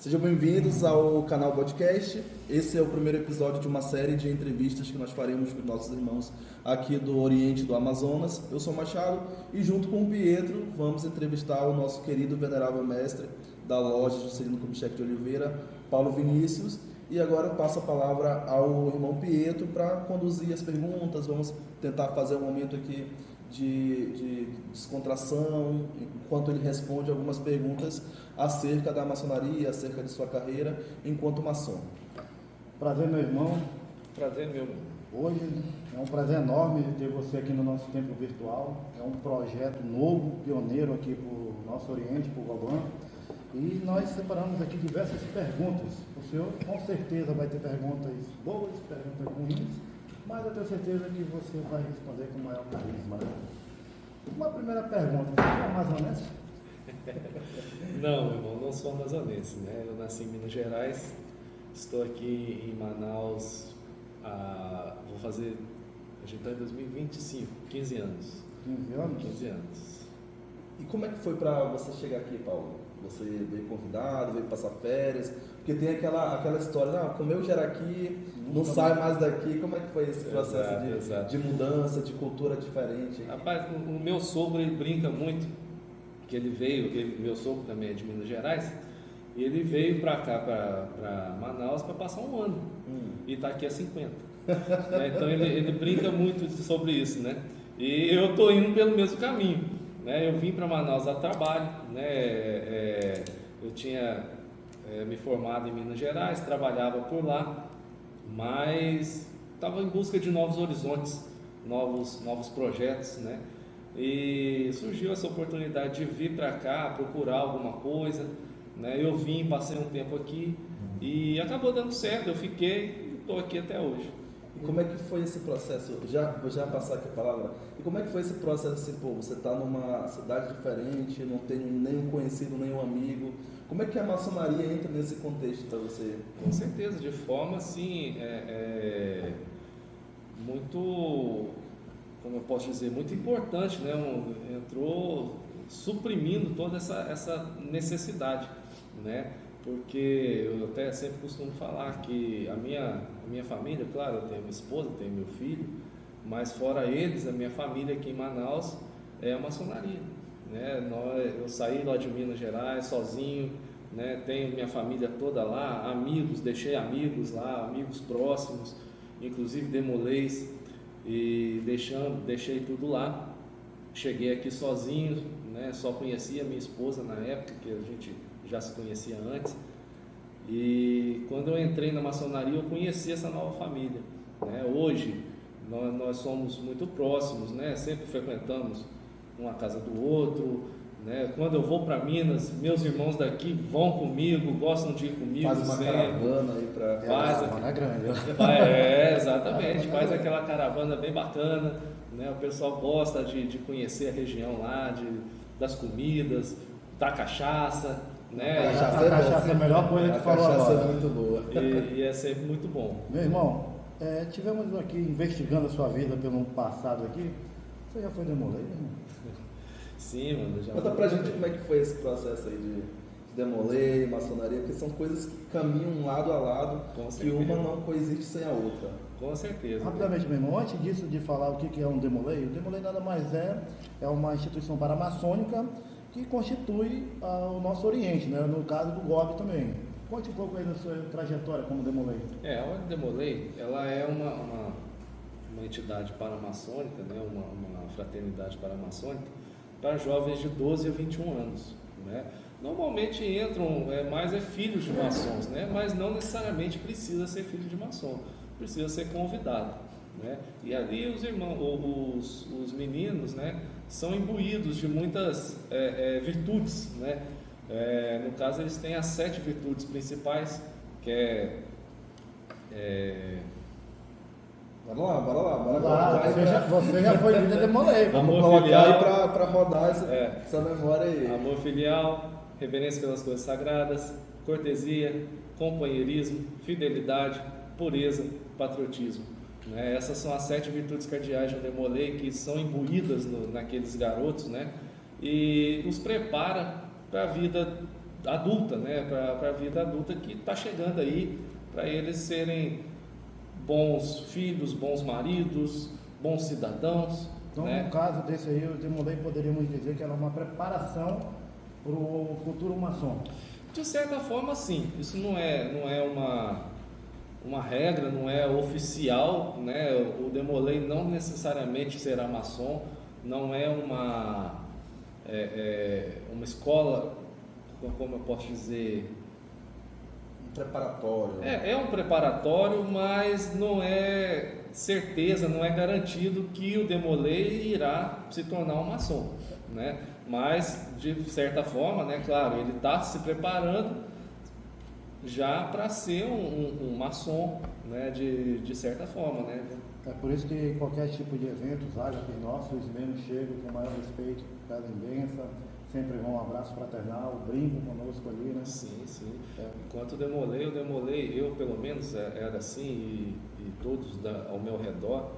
Sejam bem-vindos ao canal podcast. Esse é o primeiro episódio de uma série de entrevistas que nós faremos com nossos irmãos aqui do Oriente do Amazonas. Eu sou Machado e junto com o Pietro vamos entrevistar o nosso querido venerável mestre da loja Juscelino Kubitschek de Oliveira, Paulo Vinícius. E agora eu passo a palavra ao irmão Pietro para conduzir as perguntas. Vamos tentar fazer um momento aqui de descontração, enquanto ele responde algumas perguntas acerca da maçonaria, acerca de sua carreira enquanto maçom. Prazer, meu irmão. Prazer meu. Hoje é um prazer enorme ter você aqui no nosso templo virtual. É um projeto novo, pioneiro aqui para o nosso Oriente, para o Gabão. E nós separamos aqui diversas perguntas. O senhor com certeza vai ter perguntas boas, perguntas ruins, mas eu tenho certeza que você vai responder com o maior carisma. Uma primeira pergunta, você é amazonense? Não, meu irmão, não sou amazonense, né? Eu nasci em Minas Gerais, estou aqui em Manaus, vou fazer, a gente está em 2025, 15 anos. 15 anos? 15 anos. E como é que foi para você chegar aqui, Paulo? Você veio convidado, veio passar férias? Porque tem aquela história, comeu jaraqui, não sai mais daqui. Como é que foi esse processo de mudança, de cultura diferente? Rapaz, o meu sogro, ele brinca muito, que ele veio, meu sogro também é de Minas Gerais, e ele veio para cá, para Manaus, para passar um ano, e está aqui há 50. Né? Então ele brinca muito sobre isso, né? E eu estou indo pelo mesmo caminho. Né, eu vim para Manaus a trabalho, né, eu tinha me formado em Minas Gerais, trabalhava por lá, mas estava em busca de novos horizontes, novos projetos, né, e surgiu essa oportunidade de vir para cá, procurar alguma coisa, né, eu vim, passei um tempo aqui e acabou dando certo, eu fiquei e estou aqui até hoje. E como é que foi esse processo? Vou já passar aqui a palavra. E como é que foi esse processo assim, você está numa cidade diferente, não tem nenhum conhecido, nenhum amigo. Como é que a maçonaria entra nesse contexto para você? Com certeza, de forma assim, muito, como eu posso dizer, muito importante, né? Entrou suprimindo toda essa necessidade, né? Porque eu até sempre costumo falar que a minha família, claro, eu tenho minha esposa, tenho meu filho, mas fora eles, a minha família aqui em Manaus é a maçonaria, né? Eu saí lá de Minas Gerais sozinho, né? Tenho minha família toda lá, amigos, deixei amigos lá, amigos próximos, inclusive demolês, e deixei tudo lá. Cheguei aqui sozinho, né? Só conhecia minha esposa na época, que a gente já se conhecia antes, e quando eu entrei na maçonaria eu conheci essa nova família, né? Hoje nós somos muito próximos, né? Sempre frequentamos uma casa do outro, né? Quando eu vou para Minas, meus irmãos daqui vão comigo, gostam de ir comigo. Faz uma caravana aí para... Caravana grande. Exatamente, faz aquela caravana bem bacana, né? O pessoal gosta de conhecer a região lá, das comidas, da cachaça, né? A cachaça é a melhor coisa que falou agora. A cachaça é muito boa. E é sempre muito bom. Meu irmão, tivemos aqui investigando a sua vida pelo passado aqui. Você já foi demoler, irmão? Sim, mano. Conta pra gente como é que foi esse processo aí de demoler, maçonaria, porque são coisas que caminham lado a lado, que uma não coexiste sem a outra. Com certeza. Rapidamente, meu irmão, antes disso de falar o que é um demolei, o demolei nada mais é uma instituição paramaçônica que constitui o nosso Oriente, né? No caso do GOB também. Conte um pouco aí da sua trajetória como demolei. A Ordem Demolei, ela é uma entidade paramaçônica, né? uma fraternidade paramaçônica para jovens de 12 a 21 anos, né? Normalmente entram mais filhos de maçons, né? Mas não necessariamente precisa ser filho de maçom, precisa ser convidado, né? E ali os irmãos, os meninos, né? São imbuídos de muitas virtudes, né? No caso eles têm as 7 virtudes principais, que Bora lá. Você já foi líder demolei. Vamos colocar aí para rodar essa memória aí. Amor filial, reverência pelas coisas sagradas, cortesia, companheirismo, fidelidade, pureza, patriotismo. Né? Essas são as 7 virtudes cardeais de um demolei que são imbuídas naqueles garotos, né? E os prepara para a vida adulta, né? Para a vida adulta que está chegando aí, para eles serem bons filhos, bons maridos, bons cidadãos. Então, né? no caso desse aí, o Demolei poderíamos dizer que era uma preparação para o futuro maçom. De certa forma, sim. Isso não é uma regra, não é oficial, né? O Demolei não necessariamente será maçom, não é uma escola, como eu posso dizer, Um preparatório. é um preparatório, mas não é certeza, não é garantido que o Demolei irá se tornar um maçom, né? Mas de certa forma, né, claro, ele está se preparando já para ser um maçom, né, de certa forma, né? É por isso que qualquer tipo de evento, Ágape nosso, os membros chegam com o maior respeito, pedem bênção, sempre vão um abraço fraternal, brincam conosco ali, né? Sim. Enquanto o Demolei, eu pelo menos era assim e todos ao meu redor,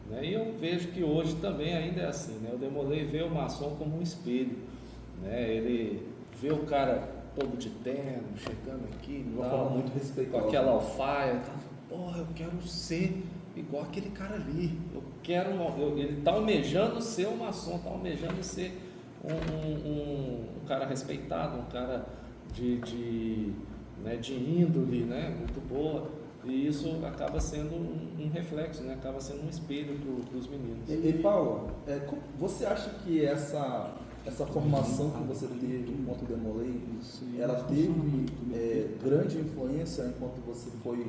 né? E eu vejo que hoje também ainda é assim, né? O Demolei vê o maçom como um espelho, né? Ele vê o cara todo de terno, chegando aqui, De uma forma muito com respeitosa. aquela alfaia, porra, eu quero ser igual aquele cara ali, ele está almejando ser um maçom, está almejando ser um cara respeitado, um cara de índole, né, muito boa, e isso acaba sendo um reflexo, né, acaba sendo um espelho para os meninos. E Paulo, você acha que essa formação que você teve enquanto Demolei, ela teve grande influência enquanto você foi...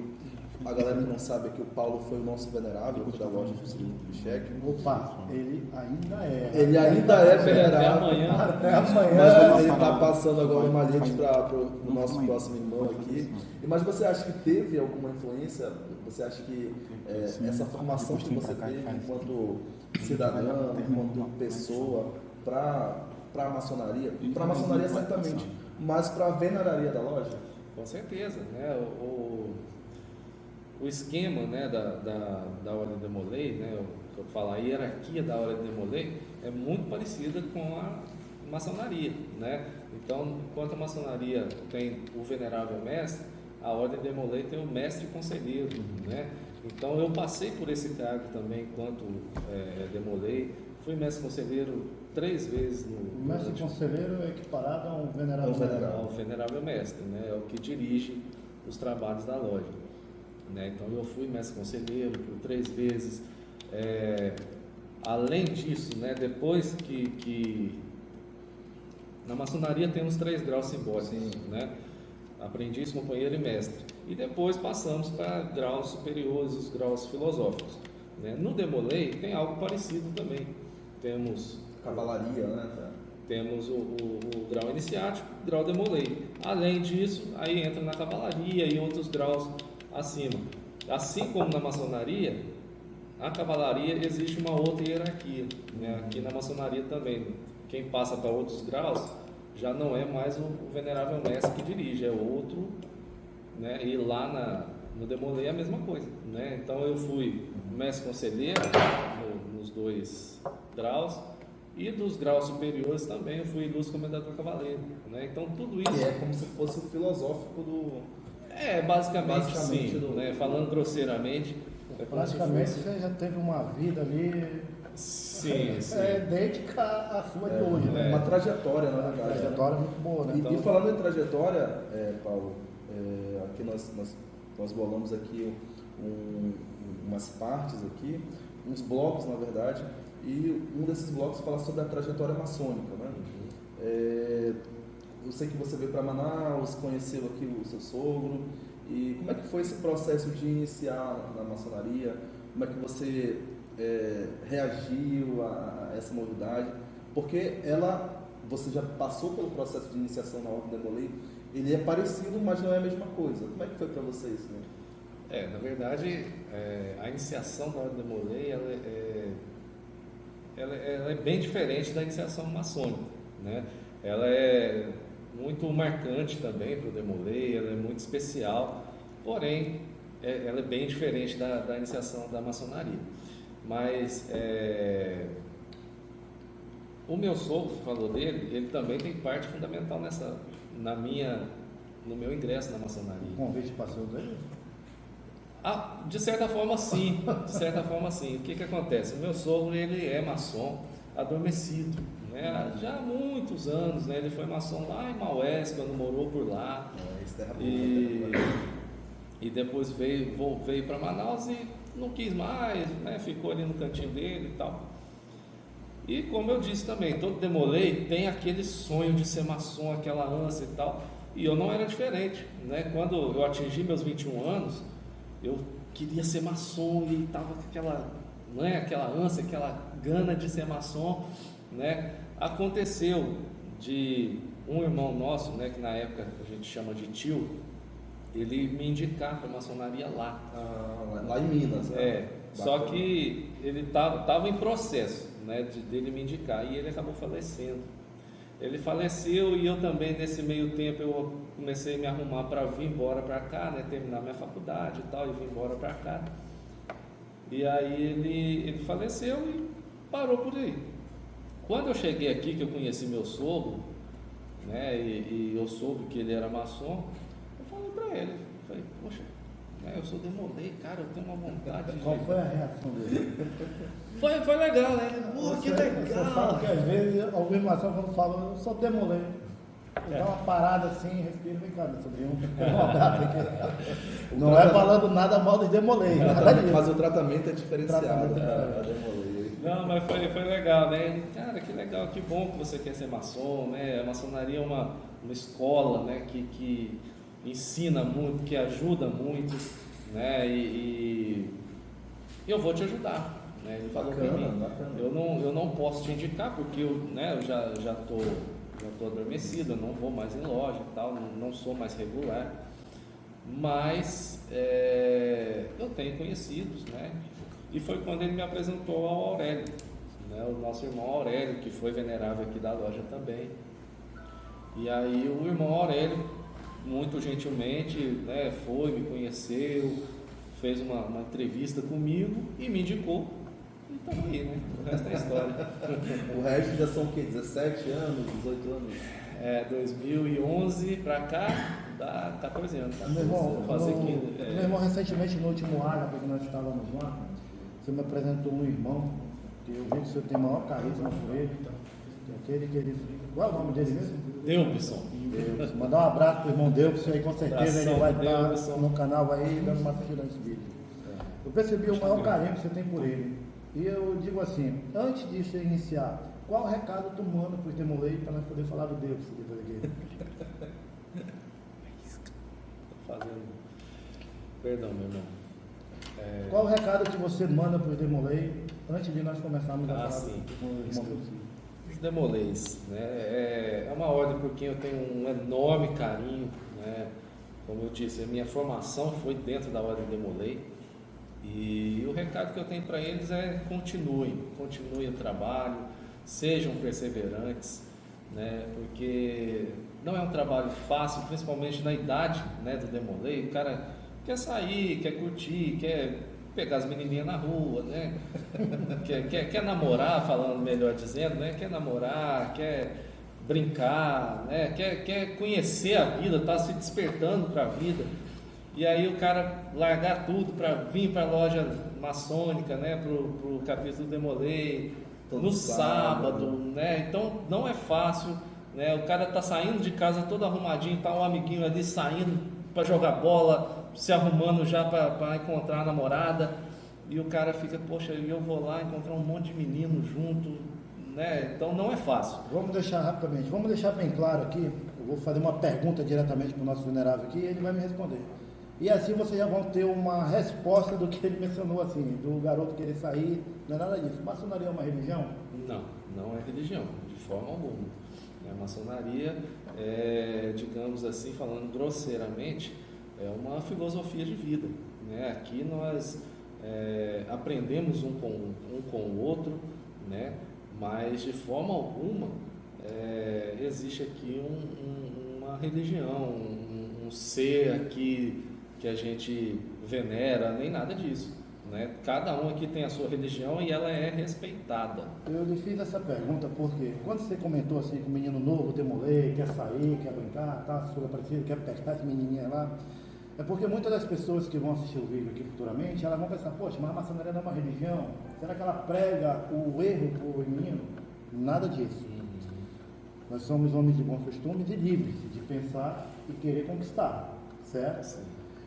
A galera que não sabe é que o Paulo foi o nosso venerável da loja de Juscelino Kubitschek. Opa, ele ainda é. Ele ainda é Até venerável. amanhã. Até amanhã. Mas ele está passando agora uma lente para o nosso próximo irmão aqui. Mas você acha que teve alguma influência? Você acha que essa formação que você teve enquanto cidadão, enquanto pessoa, para a maçonaria? Para a maçonaria certamente, mas para a veneraria da loja? Com certeza, né? O esquema, né, da Ordem Demolei, né, que eu falo, a hierarquia da Ordem Demolei é muito parecida com a maçonaria, né? Então, enquanto a maçonaria tem o venerável mestre, a Ordem Demolei tem o mestre conselheiro, né? Então, eu passei por esse cargo também enquanto Demolei, fui mestre conselheiro 3 vezes O mestre conselheiro é equiparado a um venerável. ao venerável mestre, né? É o que dirige os trabalhos da loja. Né? Então eu fui mestre conselheiro por 3 vezes. Além disso, né, depois que na maçonaria temos 3 graus simbólicos, né? Aprendiz, companheiro e mestre. E depois passamos para graus superiores, os graus filosóficos. Né? No Demolei tem algo parecido também. Temos Cavalaria, né? Temos o grau iniciático, o grau Demolei. Além disso, aí entra na cavalaria e outros graus acima. Assim como na maçonaria, a cavalaria existe uma outra hierarquia, né? Aqui na maçonaria também, quem passa para outros graus já não é mais o venerável mestre que dirige, é outro, né? E lá no Demolei é a mesma coisa, né? Então eu fui mestre conselheiro nos 2 graus, e dos graus superiores também eu fui ilustre comendador cavaleiro, né? Então tudo isso... Que é como se fosse o filosófico do... basicamente sim, do... né? Falando grosseiramente. Praticamente você já teve uma vida ali. Sim. Idêntica à sua de hoje, né? Uma trajetória, na Uma verdade. trajetória muito boa, né? E falando em trajetória, Paulo, aqui nós bolamos aqui umas partes aqui, uns blocos, na verdade, e um desses blocos fala sobre a trajetória maçônica, né? Eu sei que você veio para Manaus, conheceu aqui o seu sogro, e como é que foi esse processo de iniciar na maçonaria? Como é que você reagiu a essa novidade? Porque você já passou pelo processo de iniciação na Ordem Demolei, ele é parecido, mas não é a mesma coisa. Como é que foi para você isso, né? Na verdade, a iniciação da Ordem Demolei, ela é bem diferente da iniciação maçônica, né? Ela é muito marcante também para o Demolei, ela é muito especial, porém, ela é bem diferente da iniciação da maçonaria. Mas o meu sogro, que falou dele, ele também tem parte fundamental no meu ingresso na maçonaria. O convite passou daí? De certa forma sim, de certa forma sim. O que acontece? O meu sogro, ele é maçom adormecido, né? Já há muitos anos, né? Ele foi maçom lá em Maués, quando morou por lá, e depois veio para Manaus e não quis mais, né? Ficou ali no cantinho dele e tal. E como eu disse também, todo demolei tem aquele sonho de ser maçom, aquela ânsia e tal, e eu não era diferente, né? Quando eu atingi meus 21 anos, eu queria ser maçom e estava com aquela, né, aquela ânsia, aquela gana de ser maçom, né? Aconteceu de um irmão nosso, né, que na época a gente chama de tio, ele me indicar para a maçonaria lá. Lá em Minas, né? Só que ele estava em processo, né, dele me indicar, e ele acabou falecendo. Ele faleceu e eu também, nesse meio tempo, eu comecei a me arrumar para vir embora para cá, né, terminar minha faculdade e tal, e vir embora para cá. E aí ele faleceu e parou por aí. Quando eu cheguei aqui, que eu conheci meu sogro, né, e eu soube que ele era maçom, eu falei para ele, poxa, eu sou demolei, cara, eu tenho uma vontade de... Qual foi a reação dele? Foi legal, né? Que legal! Você fala que às vezes alguma maçom quando fala, eu só demolei. Dá uma parada assim, respira, vem cá, meu sobrinho. Um abraço aqui. Não é falando nada mal de demolei. Mas o tratamento é diferenciado. Não, mas foi legal, né? Cara, que legal, que bom que você quer ser maçom, né? A maçonaria é uma escola, né? Que ensina muito, que ajuda muito, né? E eu vou te ajudar, né? Ele falou para mim, eu não posso te indicar porque eu já tô adormecido, eu não vou mais em loja e tal, não sou mais regular, mas eu tenho conhecidos, né? E foi quando ele me apresentou ao Aurélio, né? O nosso irmão Aurélio, que foi venerável aqui da loja também. E aí o irmão Aurélio, muito gentilmente, né, me conheceu, fez uma entrevista comigo e me indicou. E estamos aí, né? O resto é história. O resto já são o quê? 17 anos, 18 anos? 2011 para cá, dá 14 anos. Tá? Meu irmão, meu irmão, recentemente no último Ágape que nós estávamos lá, você me apresentou um irmão, que eu vi que você tem maior carisma por ele, aquele que ele... Qual é o nome dele mesmo? Delbson. Mandar um abraço pro irmão Delbson aí, com certeza ele vai estar no canal aí dando uma assistida nesse vídeo. Eu percebi o maior carinho que você tem por ele. E eu digo assim, antes de você iniciar, qual recado tu manda pro Demolei para nós poder falar do Delbson depois aqui? Perdão, meu irmão. Qual o recado que você manda pro Demolei antes de nós começarmos a falar sim. com o irmão Delbson? Os Demoleis, né? É uma ordem por quem eu tenho um enorme carinho, né? Como eu disse, a minha formação foi dentro da ordem Demolei, e o recado que eu tenho para eles é continuem o trabalho, sejam perseverantes, né? Porque não é um trabalho fácil, principalmente na idade, né, do Demolei. O cara quer sair, quer curtir, quer pegar as menininhas na rua, né? quer namorar, falando melhor dizendo, né? Quer namorar, quer brincar, né? Quer conhecer a vida, tá se despertando para a vida. E aí o cara largar tudo para vir para a loja maçônica, né? Pro capítulo Demolei, no sábado, né? Então não é fácil, né? O cara tá saindo de casa todo arrumadinho, tá um amiguinho ali saindo para jogar bola, se arrumando já para encontrar a namorada, e o cara fica, poxa, eu vou lá encontrar um monte de menino junto, né? Então não é fácil. Vamos deixar bem claro aqui, eu vou fazer uma pergunta diretamente para o nosso venerável aqui e ele vai me responder. E assim vocês já vão ter uma resposta do que ele mencionou assim, do garoto querer sair, não é nada disso. Maçonaria é uma religião? Não é religião, de forma alguma. A maçonaria digamos assim, falando grosseiramente, é uma filosofia de vida, né? Aqui nós aprendemos um com o outro, né? Mas de forma alguma existe aqui uma religião, um ser aqui que a gente venera, nem nada disso. né? Cada um aqui tem a sua religião e ela é respeitada. Eu lhe fiz essa pergunta porque quando você comentou assim que o menino novo demolei, quer sair, quer brincar, tá, sua parecida, quer pescar essa menininha lá, é porque muitas das pessoas que vão assistir o vídeo aqui futuramente, elas vão pensar, poxa, mas a maçonaria não é uma religião, será que ela prega o erro para o menino? Nada disso. Nós somos homens de bons costumes e livres de pensar e querer conquistar, certo? Sim.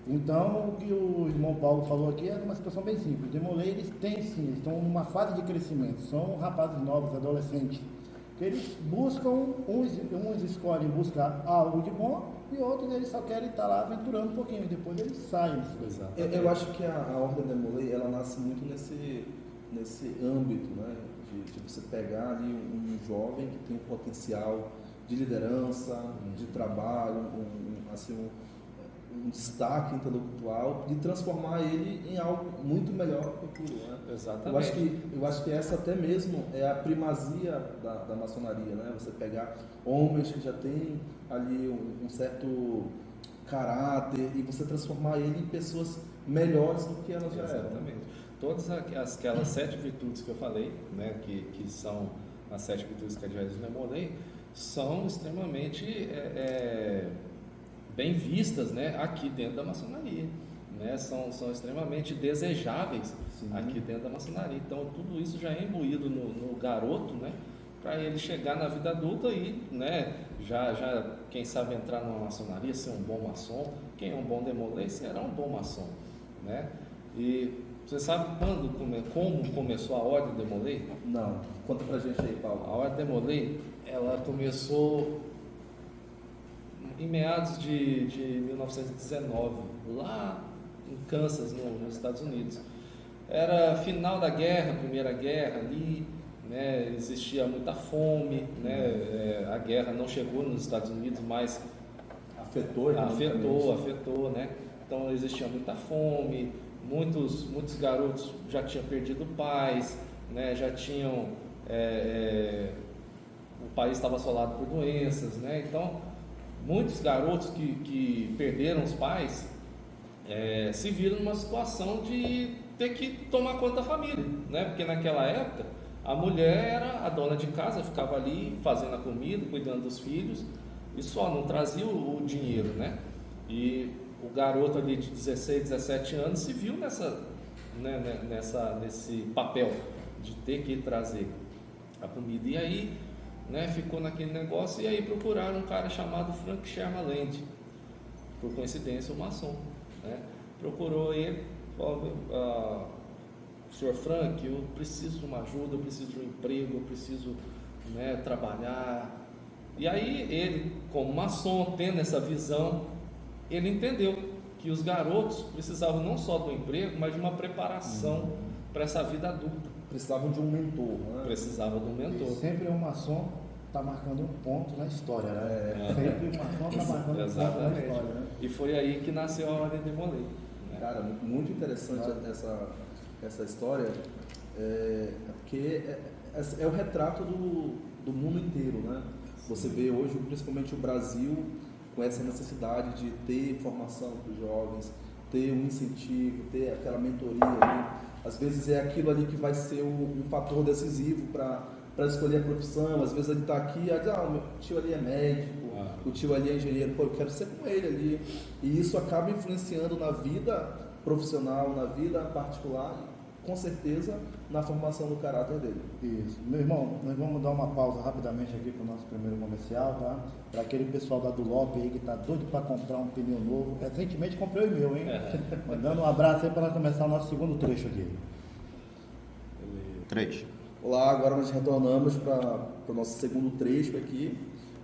Então, o que o irmão Paulo falou aqui é uma situação bem simples. Demolei, eles têm sim, eles estão numa fase de crescimento, são rapazes novos, adolescentes, que eles buscam, uns escolhem buscar algo de bom e outros eles só querem estar lá aventurando um pouquinho, e depois eles saem. Eu acho que a Ordem Demolei, ela nasce muito nesse âmbito, né? De você pegar ali um jovem que tem um potencial de liderança, de trabalho, um destaque intelectual, de transformar ele em algo muito melhor do que aquilo, né? Exatamente. Eu acho que essa até mesmo é a primazia da maçonaria, né? Você pegar homens que já têm ali um certo caráter e você transformar ele em pessoas melhores do que elas já eram. Exatamente. Todas aquelas 7 virtudes que eu falei, né, que são as 7 virtudes que a Diógenes Demolei, são extremamente bem vistas, né, aqui dentro da maçonaria, né, são extremamente desejáveis. Sim. Aqui dentro da maçonaria. Então tudo isso já é imbuído no garoto, né, para ele chegar na vida adulta e, né, já quem sabe entrar numa maçonaria, ser um bom maçom. Quem é um bom demolei será um bom maçom, né? E você sabe como começou a Ordem Demolei? Não. Conta pra gente aí, Paulo. A Ordem Demolei, ela começou em meados de 1919, lá em Kansas, nos Estados Unidos. Era final da guerra, Primeira Guerra ali, né? Existia muita fome, né? A guerra não chegou nos Estados Unidos, mas afetou, né? Então existia muita fome, muitos garotos já tinham perdido pais, né? Já tinham o país estava assolado por doenças, né? Então muitos garotos que perderam os pais se viram numa situação de ter que tomar conta da família, né? Porque naquela época a mulher era a dona de casa, ficava ali fazendo a comida, cuidando dos filhos e só, não trazia o dinheiro, né? E o garoto ali de 16, 17 anos se viu nesse papel de ter que trazer a comida. E aí, né, ficou naquele negócio e aí procuraram um cara chamado Frank Sherman Land, por coincidência um maçom, né? Procurou ele, falou, senhor Frank, eu preciso de uma ajuda, eu preciso de um emprego, eu preciso, né, trabalhar. E aí ele, como maçom, tendo essa visão, ele entendeu que os garotos precisavam não só do emprego, mas de uma preparação para essa vida adulta. Precisavam de um mentor, né? Precisavam de um mentor. E sempre um maçom está marcando um ponto na história, né? Sempre o maçom está marcando um ponto na história, né? E foi aí que nasceu a Ordem Demolei. Né? Cara, muito interessante essa história, porque é o retrato do mundo inteiro, né? Você vê hoje, principalmente o Brasil, com essa necessidade de ter formação para os jovens, ter um incentivo, ter aquela mentoria ali. Às vezes é aquilo ali que vai ser um fator decisivo para escolher a profissão. Às vezes ele está aqui e diz, o meu tio ali é médico, o tio ali é engenheiro, eu quero ser com ele ali. E isso acaba influenciando na vida profissional, na vida particular, com certeza na formação do caráter dele. Isso. Meu irmão, nós vamos dar uma pausa rapidamente aqui para o nosso primeiro comercial, tá? Para aquele pessoal da Dulop aí que está doido para comprar um pneu novo. Recentemente comprei o meu, hein? Mandando um abraço aí para nós começar o nosso segundo trecho aqui. 3. Olá, agora nós retornamos para o nosso segundo trecho aqui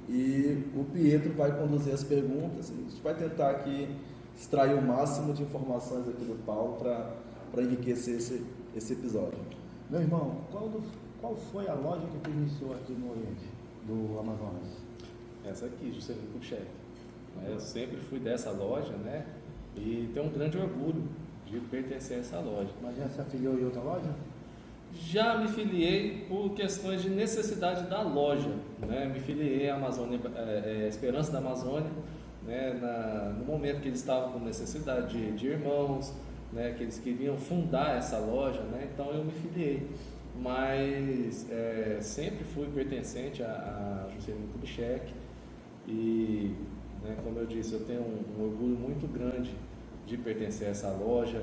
e o Pietro vai conduzir as perguntas. A gente vai tentar aqui extrair o máximo de informações aqui do Paulo para enriquecer esse episódio. Meu irmão, qual foi a loja que tu iniciou aqui no Oriente, do Amazonas? Essa aqui, Juscelino Kubitschek. Eu sempre fui dessa loja, né? E tenho um grande orgulho de pertencer a essa loja. Mas já se afiliou em outra loja? Já me filiei por questões de necessidade da loja, né? Me filiei à Amazônia, Esperança da Amazônia, né? No momento que eles estavam com necessidade de irmãos, né, que eles queriam fundar essa loja, né, então eu me filiei. Mas sempre fui pertencente a Juscelino Kubitschek e, né, como eu disse, eu tenho um orgulho muito grande de pertencer a essa loja,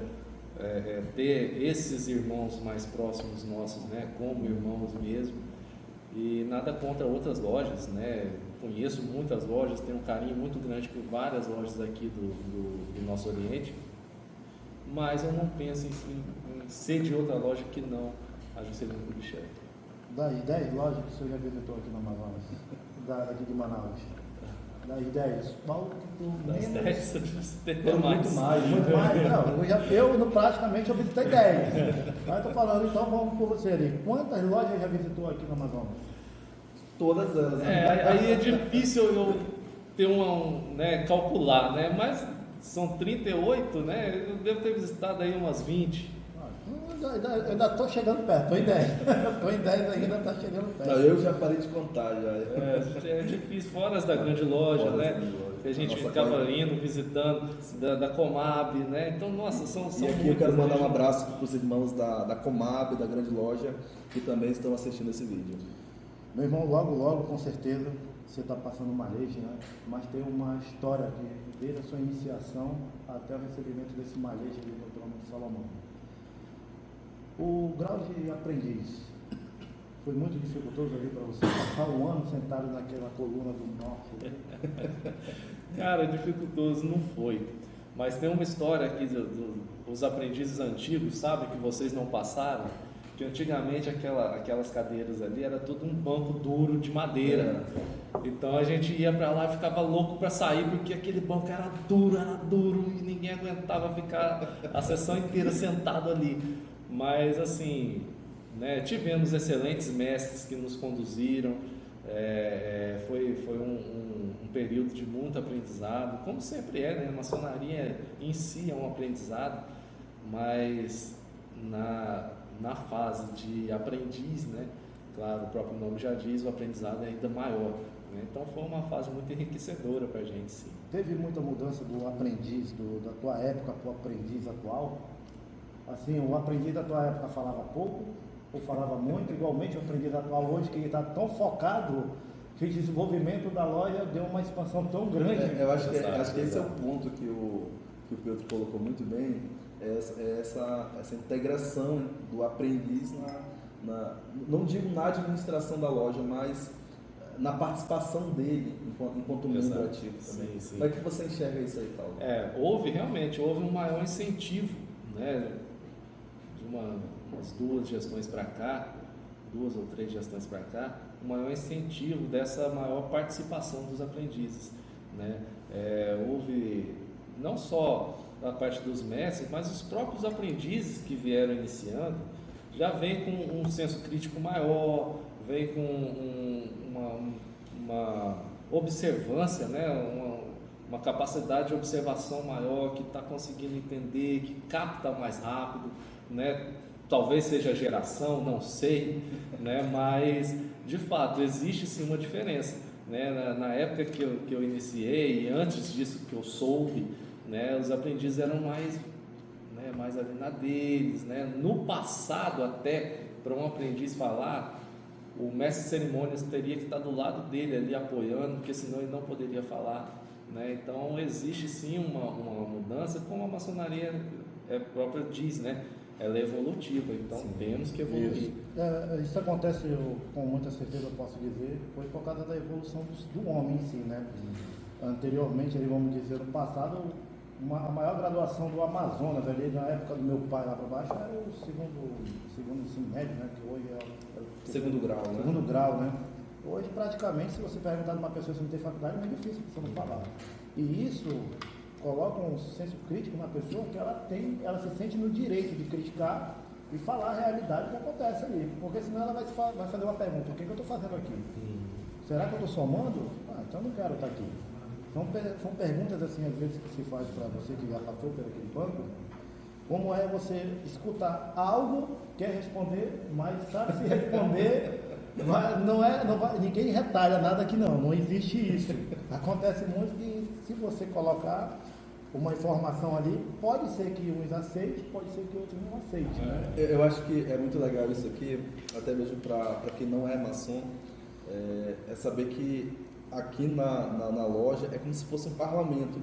ter esses irmãos mais próximos nossos, né, como irmãos mesmo, e nada contra outras lojas, né, conheço muitas lojas, tenho um carinho muito grande por várias lojas aqui do nosso Oriente, mas eu não penso em ser de outra loja que não a Juscelino Kubitschek. Das 10 lojas que o senhor já visitou aqui no Amazonas, daqui de Manaus, das 10, qual que tu Das menos... 10 eu visitei Muito mais. Muito mais, não, praticamente eu visitei 10. Mas estou falando, então vamos por você ali. Quantas lojas já visitou aqui no Amazonas? Todas elas. Né? Aí é difícil eu ter né, calcular, né? Mas são 38, né? Eu devo ter visitado aí umas 20. Eu ainda estou chegando perto, estou em 10. Estou em 10 ainda, está chegando perto. Não, eu já parei de contar já. É difícil, fora as da grande loja, Fora né? das grandes lojas. Que a gente Nossa, ficava indo, visitando, da Comab, né? Então, nossa, são E aqui eu quero mandar um abraço para os irmãos da Comab, da grande loja, que também estão assistindo esse vídeo. Meu irmão, logo, com certeza, você está passando uma malete, né? Mas tem uma história aqui, desde a sua iniciação até o recebimento desse malete ali no trono de Salomão. O grau de aprendiz foi muito dificultoso ali para você passar um ano sentado naquela coluna do norte? Cara, dificultoso não foi. Mas tem uma história aqui dos aprendizes antigos, sabe, que vocês não passaram, que antigamente aquelas cadeiras ali era tudo um banco duro de madeira. Então a gente ia para lá e ficava louco para sair, porque aquele banco era duro e ninguém aguentava ficar a sessão inteira sentado ali. Mas assim, né, tivemos excelentes mestres que nos conduziram, foi um período de muito aprendizado, como sempre né? A maçonaria em si é um aprendizado, mas na fase de aprendiz, né, claro, o próprio nome já diz, o aprendizado é ainda maior, né? Então foi uma fase muito enriquecedora para a gente, sim. Teve muita mudança do aprendiz, da tua época para o aprendiz atual? Assim, o aprendiz da tua época falava pouco ou falava muito? Igualmente o aprendiz atual hoje, que está tão focado que o desenvolvimento da loja deu uma expansão tão grande. Eu acho que esse é o ponto que o Pedro colocou muito bem, essa integração do aprendiz não digo na administração da loja, mas na participação dele enquanto membro ativo também. Sim. Como é que você enxerga isso aí, Paulo? Realmente houve um maior incentivo, né, de umas 2 gestões para cá, 2 ou 3 gestões para cá, um maior incentivo dessa maior participação dos aprendizes, né? Houve não só a parte dos mestres, mas os próprios aprendizes que vieram iniciando já vem com um senso crítico maior, vem com uma observância, né? Uma capacidade de observação maior, que está conseguindo entender, que capta mais rápido, né? Talvez seja geração, não sei, né? Mas de fato existe sim uma diferença, né? Na época que eu iniciei, e antes disso que eu soube, né? Os aprendizes eram mais ali na deles, né? No passado, até para um aprendiz falar, o mestre de cerimônias teria que estar do lado dele ali apoiando, porque senão ele não poderia falar, né? Então existe sim uma mudança, como a maçonaria própria diz, né? Ela é evolutiva, então sim, temos que evoluir. Isso acontece, com muita certeza eu posso dizer, foi por causa da evolução do homem em si, né? Anteriormente, vamos dizer, no passado, a maior graduação do Amazonas, ali na época do meu pai lá para baixo, era o segundo ensino médio, né? Que hoje é o segundo grau, né? Segundo grau, né? Hoje, praticamente, se você perguntar de uma pessoa se não tem faculdade, é muito difícil você não falar. E isso coloca um senso crítico na pessoa, que ela se sente no direito de criticar e falar a realidade que acontece ali. Porque senão ela vai fazer uma pergunta: o que eu estou fazendo aqui? Será que eu estou somando? Então eu não quero estar aqui. São perguntas assim, às vezes, que se faz para você que já passou por aquele banco. Como é você escutar algo, quer responder, mas sabe se responder, ninguém retalha nada aqui não existe isso. Acontece muito que se você colocar, uma informação ali, pode ser que uns aceitem, pode ser que outros não aceitem. Né? Eu acho que é muito legal isso aqui, até mesmo para quem não é maçom, é saber que aqui na loja é como se fosse um parlamento.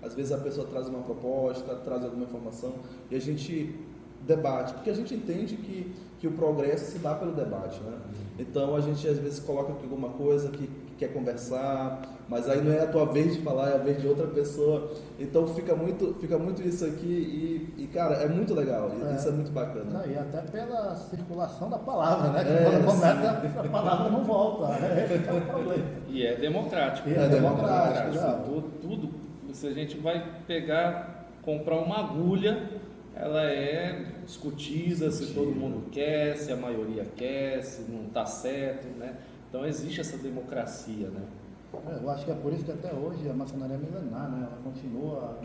Às vezes a pessoa traz uma proposta, traz alguma informação e a gente debate, porque a gente entende que o progresso se dá pelo debate, né? Então a gente às vezes coloca aqui alguma coisa que quer conversar, mas aí não é a tua vez de falar, é a vez de outra pessoa. Então fica muito isso aqui e cara, é muito legal, isso é muito bacana. Não, e até pela circulação da palavra, né? Que quando começa, a palavra não volta, esse é o problema. E é democrático. É democrático. Tudo, se a gente vai comprar uma agulha, ela é discutida se todo mundo quer, se a maioria quer, se não está certo, né? Então existe essa democracia, né? Eu acho que é por isso que até hoje a maçonaria é milenar, né? Ela continua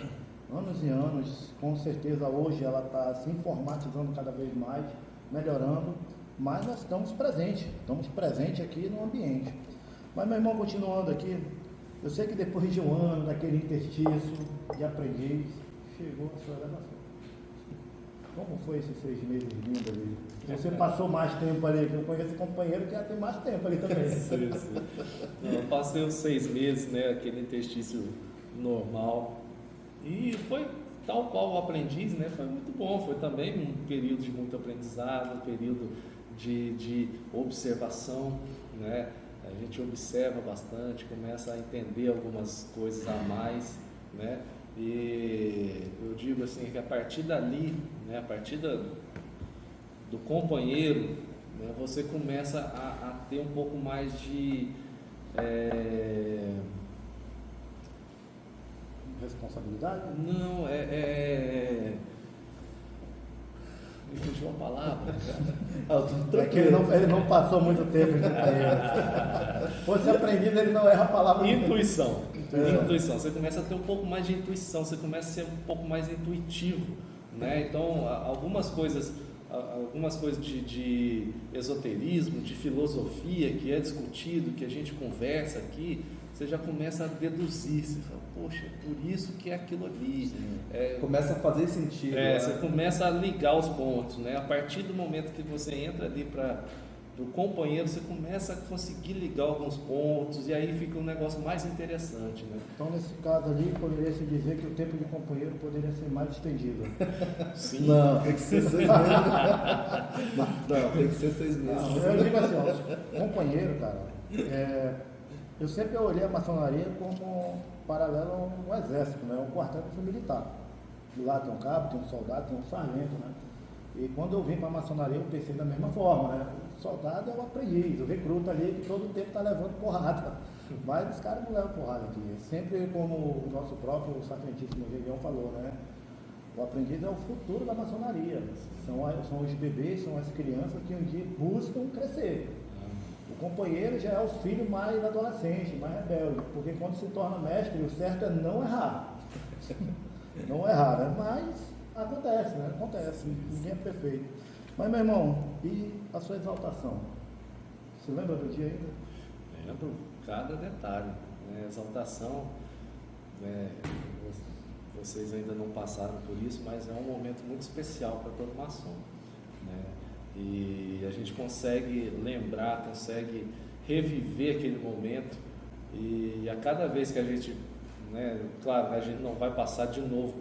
anos e anos, com certeza hoje ela está se informatizando cada vez mais, melhorando, mas nós estamos presentes aqui no ambiente. Mas meu irmão, continuando aqui, eu sei que depois de um ano daquele interstício de aprendiz, chegou a sua elevação. Como foi esses 6 meses lindo ali? Você passou mais tempo ali, que eu conheço companheiro que já tem mais tempo ali também. Sim. Eu passei os 6 meses, né, aquele interstício normal. E foi tal qual o aprendiz, né, foi muito bom. Foi também um período de muito aprendizado, um período de observação, né? A gente observa bastante, começa a entender algumas coisas a mais, né? E eu digo assim que a partir dali, né, a partir do companheiro, né, você começa a ter um pouco mais de responsabilidade? Não, me fugiu a palavra. É que ele não passou muito tempo de companheiro. Fosse aprendido, ele não erra a palavra. Intuição. Você começa a ter um pouco mais de intuição, você começa a ser um pouco mais intuitivo, né? Então, algumas coisas de esoterismo, de filosofia que é discutido, que a gente conversa aqui, você já começa a deduzir, você fala, poxa, por isso que é aquilo ali. Começa a fazer sentido. Né? Você começa a ligar os pontos, né? A partir do momento que você entra ali do companheiro, você começa a conseguir ligar alguns pontos e aí fica um negócio mais interessante, né? Então, nesse caso ali, poderia se dizer que o tempo de companheiro poderia ser mais estendido. Sim. Não, tem que ser 6 meses. Não, tem que ser 6 meses. Eu digo assim, ó, companheiro, cara, eu sempre olhei a maçonaria como paralelo ao exército, né? Um quartel militar. De lá tem um cabo, tem um soldado, tem um sargento, né? E quando eu vim para a maçonaria, eu pensei da mesma forma, né? O soldado é o aprendiz, o recruta ali que todo o tempo está levando porrada. Mas os caras não levam porrada aqui. Sempre como o nosso próprio sargentíssimo Gedeão falou, né? O aprendiz é o futuro da maçonaria. São os bebês, são as crianças que um dia buscam crescer. O companheiro já é o filho mais adolescente, mais rebelde, porque quando se torna mestre, o certo é não errar. Não errar, né? Mas acontece, né? Acontece, ninguém é perfeito. Mas, meu irmão, e a sua exaltação? Você lembra do dia ainda? Lembro cada detalhe, né? Exaltação, né? Vocês ainda não passaram por isso, mas é um momento muito especial para todo maçom, né? E a gente consegue lembrar, consegue reviver aquele momento e a cada vez que a gente, né, claro, a gente não vai passar de novo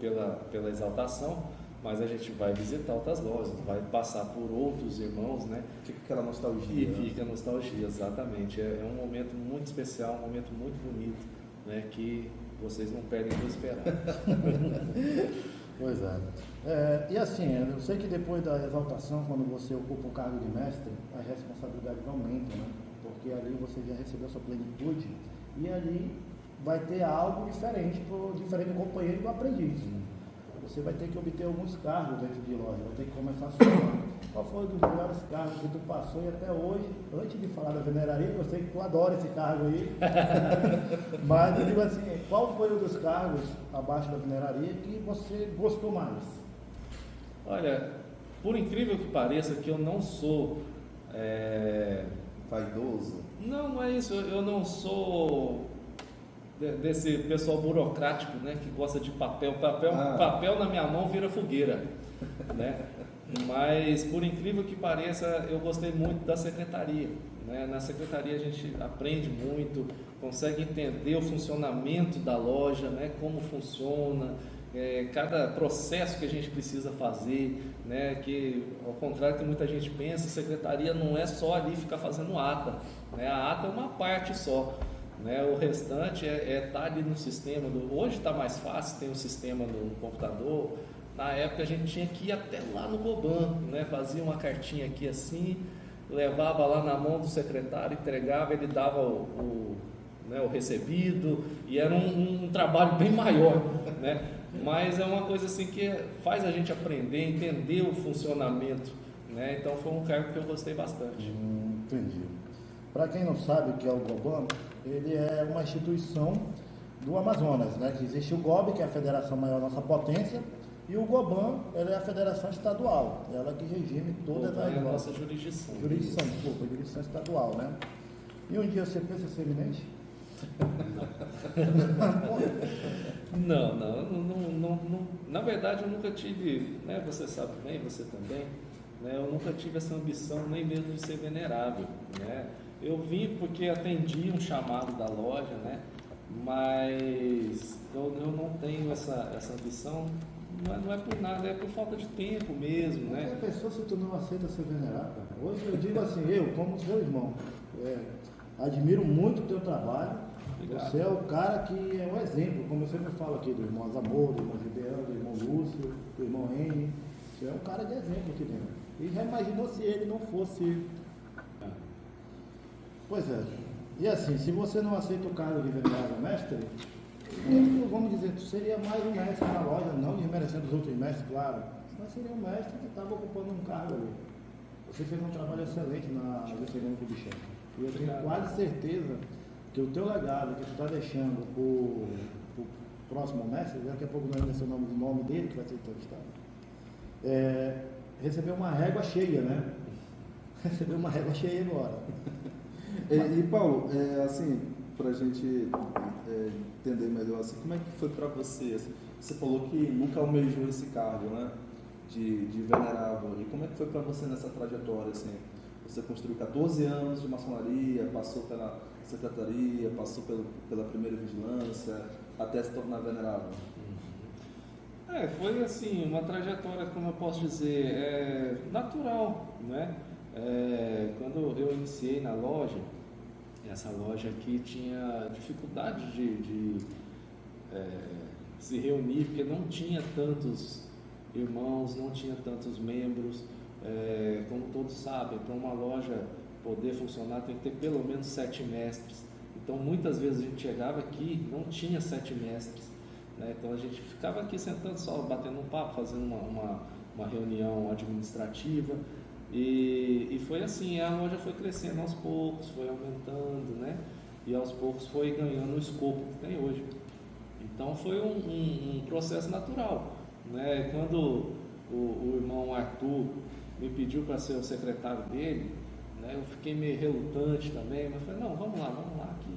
pela exaltação, mas a gente vai visitar outras lojas, vai passar por outros irmãos, né? Fica aquela nostalgia. E fica a nostalgia, exatamente. É um momento muito especial, um momento muito bonito, né? Que vocês não perdem por esperar. Pois é. E assim, eu sei que depois da exaltação, quando você ocupa o cargo de mestre, as responsabilidades aumentam, né? Porque ali você já recebeu a sua plenitude e ali vai ter algo diferente do companheiro e do aprendiz. Você vai ter que obter alguns cargos dentro de loja, vai ter que começar a somar. Qual foi um dos melhores cargos que tu passou e até hoje, antes de falar da veneraria, eu sei que tu adora esse cargo aí, mas eu digo assim, qual foi um dos cargos abaixo da veneraria que você gostou mais? Olha, por incrível que pareça, que eu não sou vaidoso? Não é isso, eu não sou desse pessoal burocrático, né, que gosta de papel. Papel na minha mão vira fogueira, né? Mas, por incrível que pareça, eu gostei muito da secretaria, né? Na secretaria a gente aprende muito, consegue entender o funcionamento da loja, né? Como funciona, cada processo que a gente precisa fazer, né? Que, ao contrário do que muita gente pensa, a secretaria não é só ali ficar fazendo ata, né? A ata é uma parte só, né? O restante é estar ali no sistema. Hoje está mais fácil, tem um sistema no computador. Na época a gente tinha que ir até lá no Coban, né? Fazia uma cartinha aqui assim, levava lá na mão do secretário, entregava, ele dava o recebido, e era um trabalho bem maior, né? Mas é uma coisa assim que faz a gente aprender, entender o funcionamento, né? Então foi um cargo que eu gostei bastante. Entendi. Para quem não sabe o que é o Coban, ele é uma instituição do Amazonas, né? Que existe o GOB, que é a Federação Maior Nossa Potência, e o GOBAN, ela é a federação estadual, ela que regime todas as nossa jurisdição. Jurisdição estadual, né? E um dia você pensa ser eminente? Não. Na verdade, eu nunca tive, né? Você sabe bem, você também, né? Eu nunca tive essa ambição nem mesmo de ser venerável, né? Eu vim porque atendi um chamado da loja, né? Mas eu não tenho essa ambição. Não é por nada, é por falta de tempo mesmo, né? A pessoa, se tu não aceita ser venerável, hoje eu digo assim, eu como seu irmão, admiro muito o teu trabalho. Obrigado. Você é o cara que é um exemplo, como eu sempre falo aqui, do irmão Zamor, do irmão Gideão, do irmão Lúcio, do irmão Reni. Você é um cara de exemplo aqui dentro. E já imaginou se ele não fosse... Pois é. E assim, se você não aceita o cargo de venerável mestre, vamos dizer, tu seria mais um mestre na loja, não desmerecendo os outros mestres, claro, mas seria um mestre que estava ocupando um cargo ali. Você fez um trabalho excelente na Veterano do Bichão. E eu tenho quase certeza que o teu legado que tu está deixando para o próximo mestre, daqui a pouco nós vamos dizer o nome dele, que vai ser entrevistado, recebeu uma régua cheia, né? Recebeu uma régua cheia agora. E Paulo, assim, para a gente entender melhor, assim, como é que foi para você? Assim, você falou que nunca almejou esse cargo, né, de venerável. E como é que foi para você nessa trajetória? Assim, você construiu 14 anos de maçonaria, passou pela secretaria, passou pela primeira vigilância, até se tornar venerável. Foi assim, uma trajetória, como eu posso dizer, natural, né? Quando eu iniciei na loja, essa loja aqui tinha dificuldade de se reunir, porque não tinha tantos irmãos, não tinha tantos membros. Como todos sabem, para uma loja poder funcionar tem que ter pelo menos 7 mestres. Então muitas vezes a gente chegava aqui, não tinha 7 mestres, né? Então a gente ficava aqui sentando só, batendo um papo, fazendo uma reunião administrativa. E foi assim, a loja foi crescendo aos poucos, foi aumentando, né? E aos poucos foi ganhando o escopo que tem hoje. Então foi um processo natural, né? Quando o irmão Arthur me pediu para ser o secretário dele, né? Eu fiquei meio relutante também, mas falei, não, vamos lá aqui,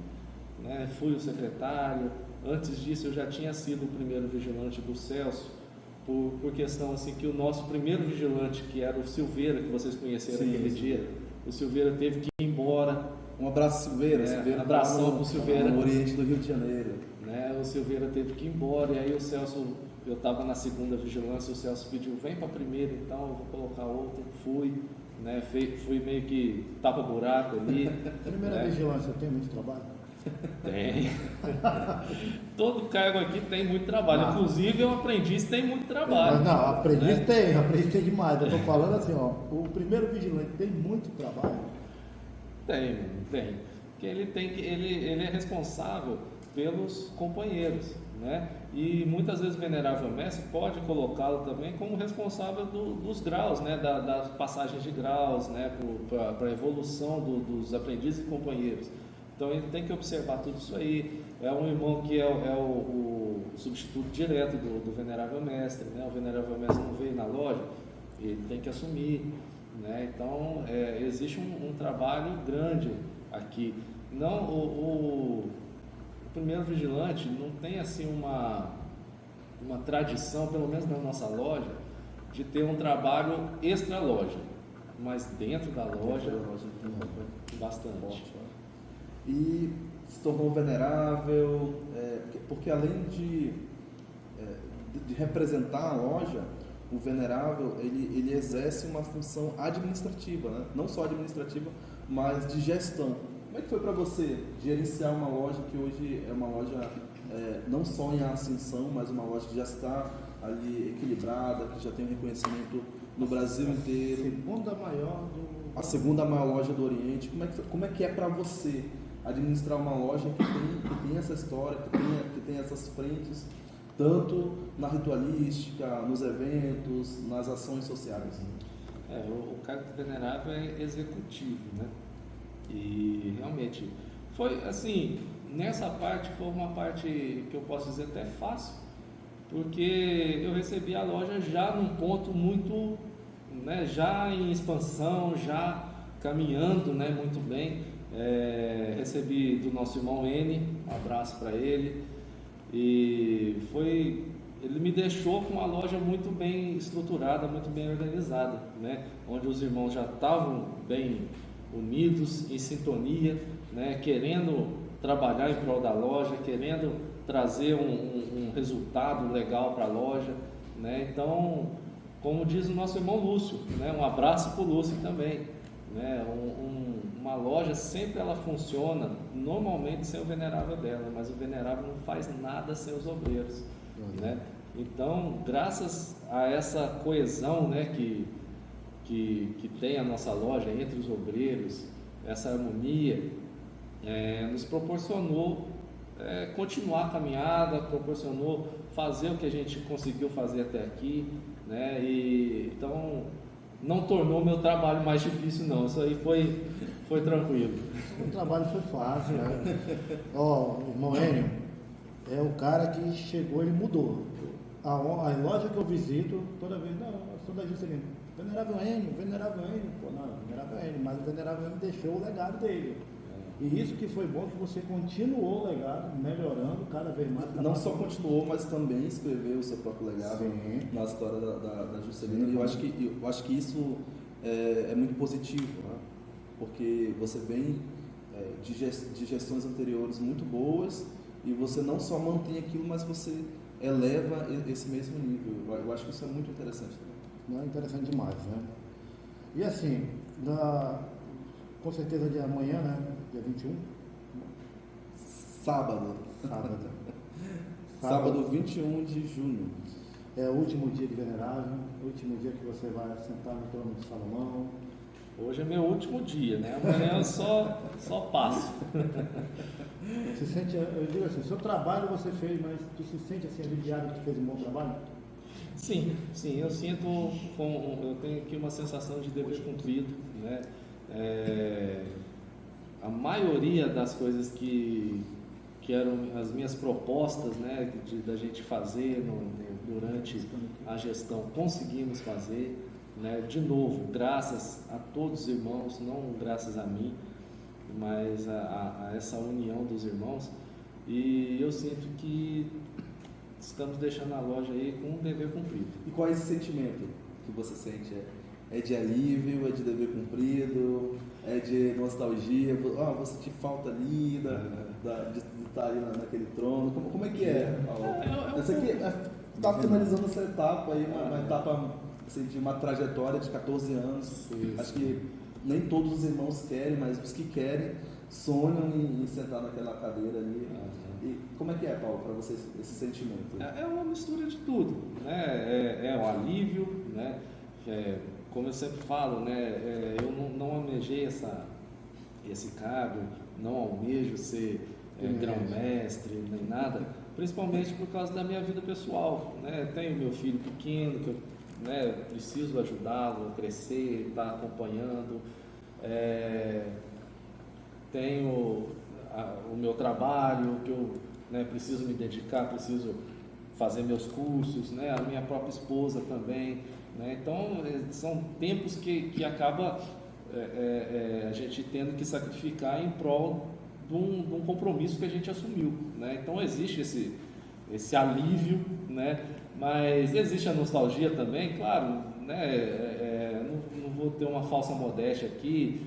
né? Fui o secretário. Antes disso eu já tinha sido o primeiro vigilante do Celso, por questão assim que o nosso primeiro vigilante, que era o Silveira, que vocês conheceram aquele dia, o Silveira teve que ir embora. Um abraço, Silveira. Silveira, abração para o Silveira. No Oriente do Rio de Janeiro. Né? O Silveira teve que ir embora, e aí o Celso, eu estava na segunda vigilância, o Celso pediu, vem para a primeira então, eu vou colocar outro. Fui, né? Fui meio que tapa-buraco ali. Primeira vigilância tem muito trabalho? Tem. Todo cargo aqui tem muito trabalho. Inclusive o aprendiz tem muito trabalho. Não, aprendiz tem demais. Eu estou falando assim, ó, o primeiro vigilante tem muito trabalho. Tem. Porque ele é responsável pelos companheiros, né? E muitas vezes o venerável mestre pode colocá-lo também como responsável dos graus, né? Das passagens de graus, né? Para a evolução dos aprendizes e companheiros. Então ele tem que observar tudo isso aí. É um irmão que é o substituto direto do venerável mestre, né? O venerável mestre não veio na loja, ele tem que assumir, né? Então existe um trabalho grande aqui. Não, o primeiro vigilante não tem assim uma tradição, pelo menos na nossa loja, de ter um trabalho extra loja, mas dentro da loja, bastante. E se tornou venerável, porque além de representar a loja, o venerável ele exerce uma função administrativa, né? Não só administrativa, mas de gestão. Como é que foi para você gerenciar uma loja que hoje é uma loja não só em ascensão, mas uma loja que já está ali equilibrada, que já tem um reconhecimento no Brasil inteiro? A segunda maior loja do Oriente. Como é que é para você administrar uma loja que tem essa história, que tem essas frentes, tanto na ritualística, nos eventos, nas ações sociais? O cargo de venerável é executivo, né? E realmente foi assim, nessa parte foi uma parte que eu posso dizer até fácil, porque eu recebi a loja já num ponto muito, né, já em expansão, já caminhando, né, muito bem. Recebi do nosso irmão N, um abraço para ele, e ele me deixou com uma loja muito bem estruturada, muito bem organizada, né, onde os irmãos já estavam bem unidos, em sintonia, né, querendo trabalhar em prol da loja, querendo trazer um resultado legal para a loja, né? Então, como diz o nosso irmão Lúcio, né, um abraço para o Lúcio também, né? Uma loja sempre ela funciona normalmente sem o venerável dela, mas o venerável não faz nada sem os obreiros, né? Então, graças a essa coesão, né, que tem a nossa loja entre os obreiros, essa harmonia, nos proporcionou continuar a caminhada, proporcionou fazer o que a gente conseguiu fazer até aqui, né? Então não tornou meu trabalho mais difícil, não. Isso aí foi tranquilo. O trabalho foi fácil, né? O irmão Enio é o cara que chegou, ele mudou. A loja que eu visito, toda vez, não, eu sou da Juscelino. Venerável Enio, pô, não, Venerável Enio, mas o Venerável Enio deixou o legado dele. E isso que foi bom, que você continuou o legado, melhorando cada vez mais. Não só continuou, mas também escreveu o seu próprio legado. Sim. Na história da Juscelina. E eu acho que isso é muito positivo, né? Porque você vem de gestões anteriores muito boas e você não só mantém aquilo, mas você eleva esse mesmo nível. Eu acho que isso é muito interessante também. Não, é interessante demais, né? E assim, com certeza dia amanhã, né? Dia 21? Sábado. Sábado 21 de junho. É o último dia de venerável, o último dia que você vai sentar no trono de Salomão. Hoje é meu último dia, né? Amanhã eu só passo. Se sente, eu digo assim, seu trabalho você fez, mas tu se sente assim aliviado que fez um bom trabalho? Sim, eu sinto, eu tenho aqui uma sensação de dever cumprido, né? A maioria das coisas que eram as minhas propostas, né, da gente fazer durante a gestão, conseguimos fazer, né? De novo, graças a todos os irmãos, não graças a mim, mas a essa união dos irmãos, e eu sinto que estamos deixando a loja aí com um dever cumprido. E qual é esse sentimento que você sente? É de alívio, é de dever cumprido, é de nostalgia? Vou sentir falta ali de estar ali naquele trono. Como é que é, Paulo? Essa aqui está finalizando essa etapa aí, uma etapa assim, de uma trajetória de 14 anos. Isso. Acho que nem todos os irmãos querem, mas os que querem sonham em sentar naquela cadeira ali. E como é que é, Paulo, para você esse sentimento? É uma mistura de tudo, né? É um alívio, né? Como eu sempre falo, né? Eu não almejei esse cargo, não almejo ser grão-mestre nem nada, principalmente por causa da minha vida pessoal, né? Tenho meu filho pequeno que eu, né, preciso ajudá-lo a crescer, estar acompanhando. Tenho o meu trabalho que eu, né, preciso me dedicar, preciso fazer meus cursos, né, a minha própria esposa também, né, então são tempos que acaba a gente tendo que sacrificar em prol de um compromisso que a gente assumiu, né? Então existe esse alívio, né? Mas existe a nostalgia também, claro, né? Não vou ter uma falsa modéstia aqui,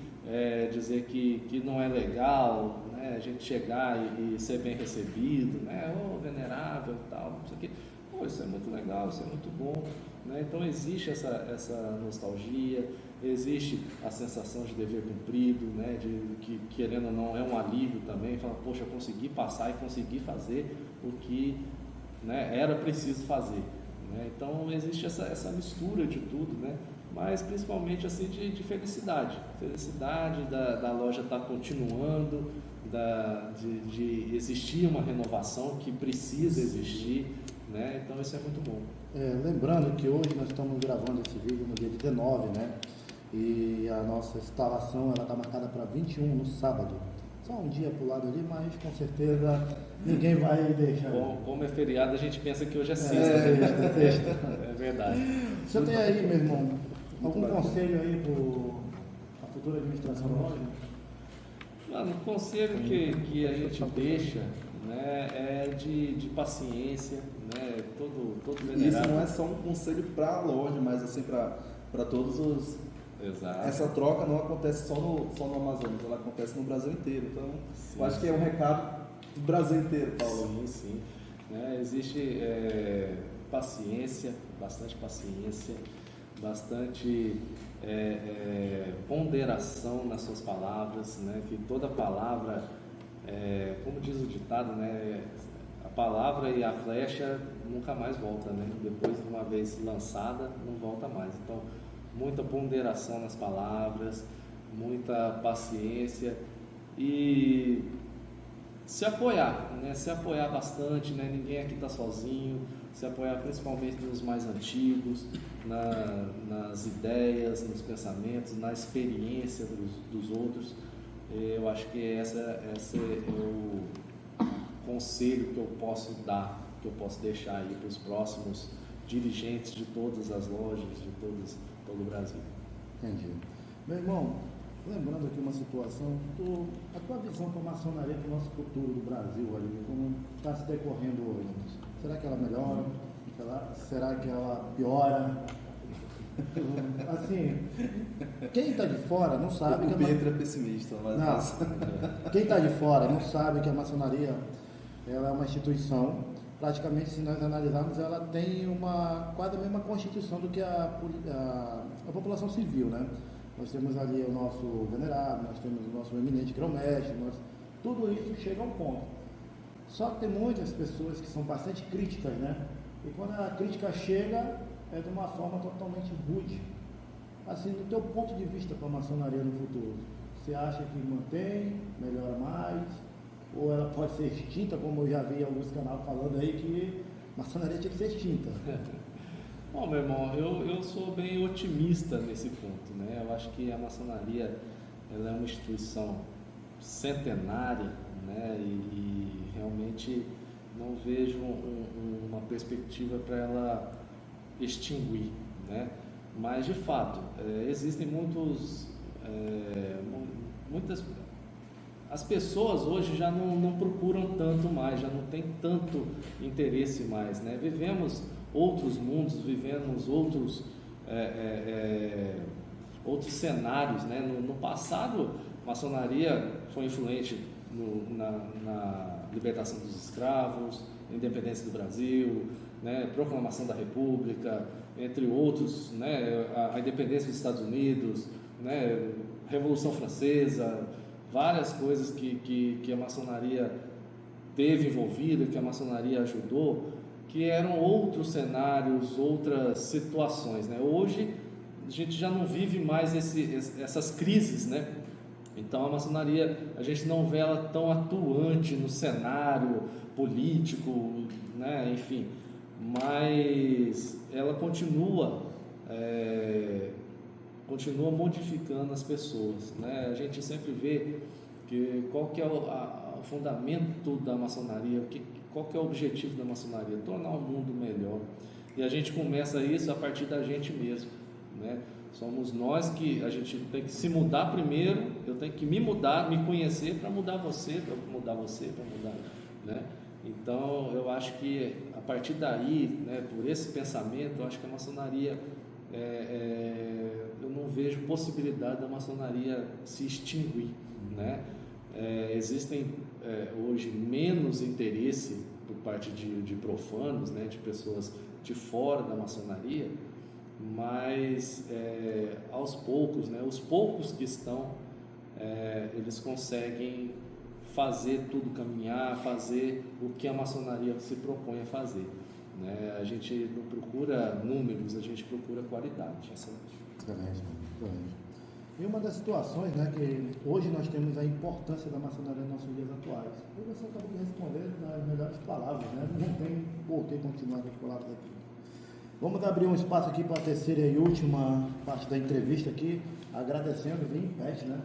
dizer que não é legal, né? A gente chegar e ser bem recebido, né? Venerável e tal, não sei o quê. Pô, isso é muito legal, isso é muito bom, né? Então existe essa nostalgia, existe a sensação de dever cumprido, né? De que, querendo ou não, é um alívio também, fala, poxa, eu consegui passar e consegui fazer o que, né, era preciso fazer, né? Então existe essa mistura de tudo, né? Mas principalmente assim de felicidade da loja estar continuando, de existir uma renovação que precisa existir, né? Então isso é muito bom. Lembrando que hoje nós estamos gravando esse vídeo no dia 19, né? E a nossa instalação está marcada para 21 no sábado. Só um dia para o lado ali, mas com certeza ninguém vai deixar. Como é feriado, a gente pensa que hoje é sexta. É sexta. É verdade. Você tem aí, meu irmão, algum conselho aí para a futura administração da loja? Mano, o conselho que a gente deixa, né, é de paciência, né? Todo venerável. Isso não é só um conselho para a loja, mas assim para todos os. Exato. Essa troca não acontece só no Amazonas, ela acontece no Brasil inteiro. Então, sim, eu acho que é um recado do Brasil inteiro, Paulo. Sim. Né, existe paciência, bastante ponderação nas suas palavras, né? Que toda palavra, como diz o ditado, né? A palavra e a flecha nunca mais volta, né? Depois de uma vez lançada, não volta mais. Então, muita ponderação nas palavras, muita paciência e se apoiar, né? Se apoiar bastante, né? Ninguém aqui está sozinho, se apoiar principalmente nos mais antigos, nas ideias, nos pensamentos, na experiência dos outros. Eu acho que esse é o conselho que eu posso dar, que eu posso deixar aí para os próximos dirigentes de todas as lojas, de todo o Brasil. Entendi. Meu irmão, lembrando aqui uma situação, a tua visão para a maçonaria, para o nosso futuro do Brasil ali, como está se decorrendo hoje? Será que ela melhora? Será que ela piora? Assim, quem está de fora não sabe O Pedro é pessimista, mas não. Quem está de fora não sabe que a maçonaria ela é uma instituição. Praticamente, se nós analisarmos, ela tem quase a mesma constituição do que a população civil, né? Nós temos ali o nosso venerável, nós temos o nosso eminente grão-mestre, tudo isso chega a um ponto. Só que tem muitas pessoas que são bastante críticas, né? E quando a crítica chega, é de uma forma totalmente rude. Assim, do teu ponto de vista para a maçonaria no futuro, você acha que mantém, melhora mais? Ou ela pode ser extinta, como eu já vi alguns canais falando aí que a maçonaria tinha que ser extinta? Bom, meu irmão, eu sou bem otimista nesse ponto, né? Eu acho que a maçonaria ela é uma instituição centenária, né? E realmente não vejo uma perspectiva para ela extinguir, né? Mas de fato existem muitas as pessoas hoje já não procuram tanto mais, já não tem tanto interesse mais, né? Vivemos outros mundos, vivemos outros cenários, né? No passado, a maçonaria foi influente na libertação dos escravos, independência do Brasil, né? Proclamação da República, entre outros, né? A independência dos Estados Unidos, né? Revolução Francesa, várias coisas que a maçonaria teve envolvida, que a maçonaria ajudou, que eram outros cenários, outras situações, né? Hoje a gente já não vive mais essas crises, né? Então a maçonaria, a gente não vê ela tão atuante no cenário político, né? Enfim, mas ela continua modificando as pessoas, né? A gente sempre vê qual que é o fundamento da maçonaria, qual que é o objetivo da maçonaria, tornar o mundo melhor. E a gente começa isso a partir da gente mesmo, né? Somos nós que a gente tem que se mudar primeiro, eu tenho que me mudar, me conhecer para mudar você, para mudar, né? Então, eu acho que a partir daí, né, por esse pensamento, eu acho que a maçonaria, eu não vejo possibilidade da maçonaria se extinguir, né? Existem hoje menos interesse por parte de profanos, né, de pessoas de fora da maçonaria, mas aos poucos, né, os poucos que estão, eles conseguem fazer tudo caminhar, fazer o que a maçonaria se propõe a fazer, né? A gente não procura números, a gente procura qualidade. Excelente. E uma das situações, né, que hoje nós temos a importância da maçonaria nos nossos dias atuais. E você acabou de responder nas melhores palavras, né? Não tem por que continuar com as palavras aqui. Vamos abrir um espaço aqui para a terceira e última parte da entrevista aqui, agradecendo Vinipete, né?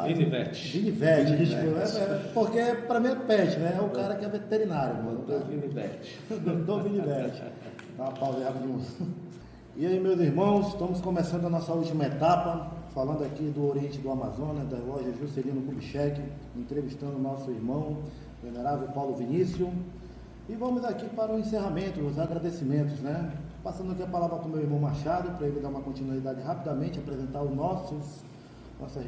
Vinivete, porque para mim é pet, né? É o cara que é veterinário, mano. Doutor Vinivete. Dá uma pausa aí rapidinho. E aí, meus irmãos, estamos começando a nossa última etapa, falando aqui do Oriente do Amazonas, da loja Juscelino Kubitschek, entrevistando o nosso irmão, venerável Paulo Vinícius. E vamos aqui para o encerramento, os agradecimentos, né? Passando aqui a palavra para o meu irmão Machado, para ele dar uma continuidade rapidamente, apresentar os nossas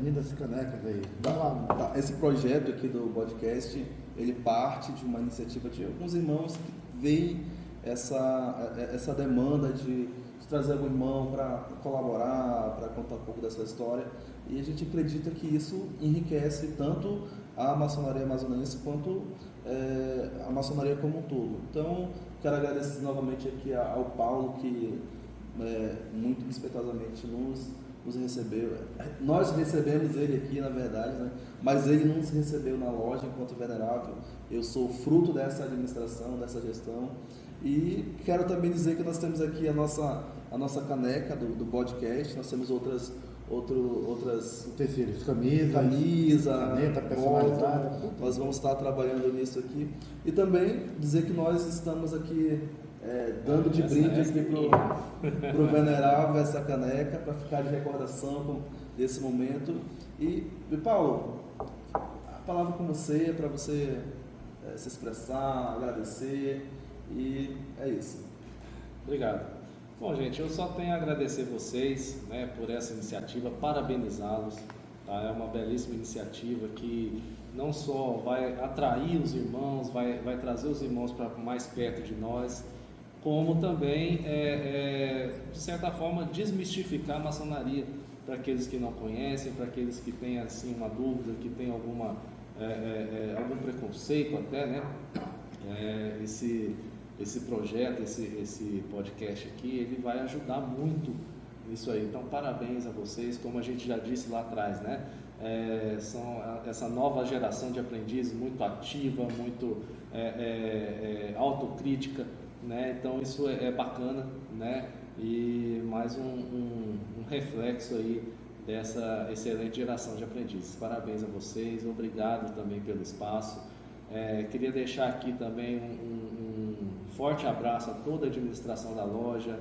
lindas canecas aí. Tá. Esse projeto aqui do podcast, ele parte de uma iniciativa de alguns irmãos que veem essa demanda de trazer algum irmão para colaborar, para contar um pouco dessa história, e a gente acredita que isso enriquece tanto a maçonaria amazonense quanto a maçonaria como um todo. Então, quero agradecer novamente aqui ao Paulo, que muito respeitosamente nos recebeu. Nós recebemos ele aqui, na verdade, né? Mas ele nos recebeu na loja enquanto venerável. Eu sou fruto dessa administração, dessa gestão. E quero também dizer que nós temos aqui a nossa caneca do podcast. Nós temos outras Terceiros, camisa, caneta personalizada. Nós vamos estar trabalhando nisso aqui. E também dizer que nós estamos aqui dando de brinde aqui pro venerável essa caneca, para ficar de recordação desse momento. E Paulo, a palavra com você, para você se expressar, agradecer, e é isso. Obrigado. Bom, gente, eu só tenho a agradecer vocês, né, por essa iniciativa, parabenizá-los, tá? É uma belíssima iniciativa que não só vai atrair os irmãos, vai trazer os irmãos para mais perto de nós, como também, de certa forma, desmistificar a maçonaria para aqueles que não conhecem, para aqueles que têm assim, uma dúvida, que têm algum preconceito até, né? Esse projeto, esse podcast aqui, ele vai ajudar muito nisso aí. Então, parabéns a vocês, como a gente já disse lá atrás, né? São essa nova geração de aprendizes muito ativa, muito autocrítica, né? Então, isso é bacana, né? E mais um reflexo aí dessa excelente geração de aprendizes. Parabéns a vocês, obrigado também pelo espaço. Queria deixar aqui também um forte abraço a toda a administração da loja,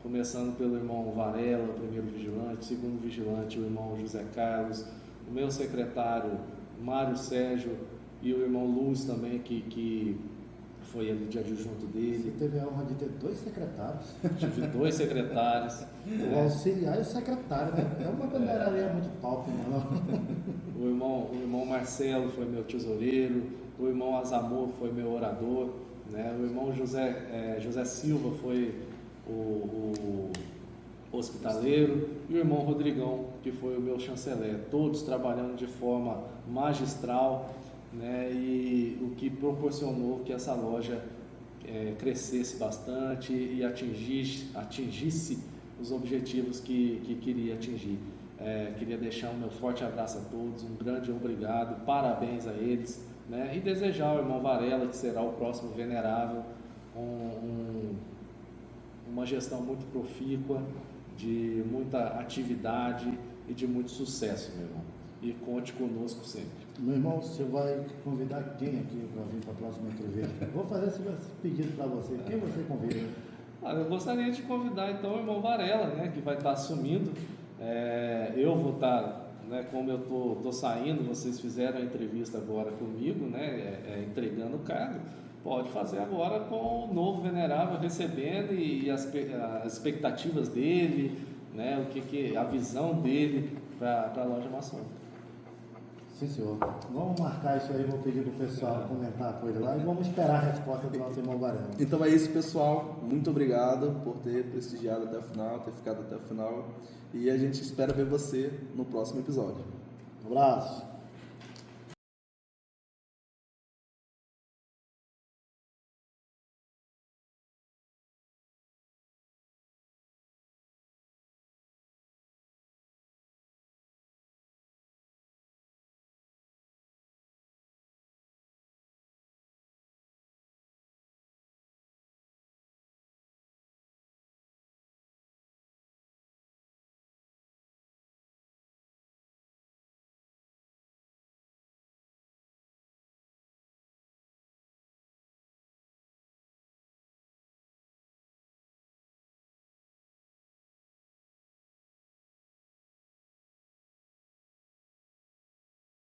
começando pelo irmão Varela, o primeiro vigilante, o segundo vigilante, o irmão José Carlos, o meu secretário Mário Sérgio e o irmão Luz também, que foi ali de adjunto dele. Você teve a honra de ter 2 secretários. Tive 2 secretários. O auxiliar e o secretário, né? É uma veneraria muito top, mano. O irmão Marcelo foi meu tesoureiro, o irmão Azamor foi meu orador, né? O irmão José Silva foi o hospitaleiro, e o irmão Rodrigão, que foi o meu chanceler, todos trabalhando de forma magistral, né? E o que proporcionou que essa loja crescesse bastante e atingisse os objetivos que queria atingir. Queria deixar o meu forte abraço a todos, um grande obrigado, parabéns a eles, né? E desejar ao irmão Varela, que será o próximo venerável, uma gestão muito profícua, de muita atividade e de muito sucesso, meu irmão. E conte conosco sempre. Meu irmão, você vai convidar quem aqui para vir para a próxima entrevista? Vou fazer esse pedido para você. Quem você convida? Eu gostaria de convidar então o irmão Varela, né, que vai estar assumindo. Eu vou estar, né, como eu tô saindo, vocês fizeram a entrevista agora comigo, né, entregando o cargo. Pode fazer agora com o novo venerável recebendo e as expectativas dele, né, a visão dele para a loja maçônica. Sim, senhor. Vamos marcar isso aí, vou pedir para o pessoal comentar com ele lá e vamos esperar a resposta do nosso irmão Varela. Então é isso, pessoal. Muito obrigado por ter prestigiado até o final, ter ficado até o final. E a gente espera ver você no próximo episódio. Um abraço.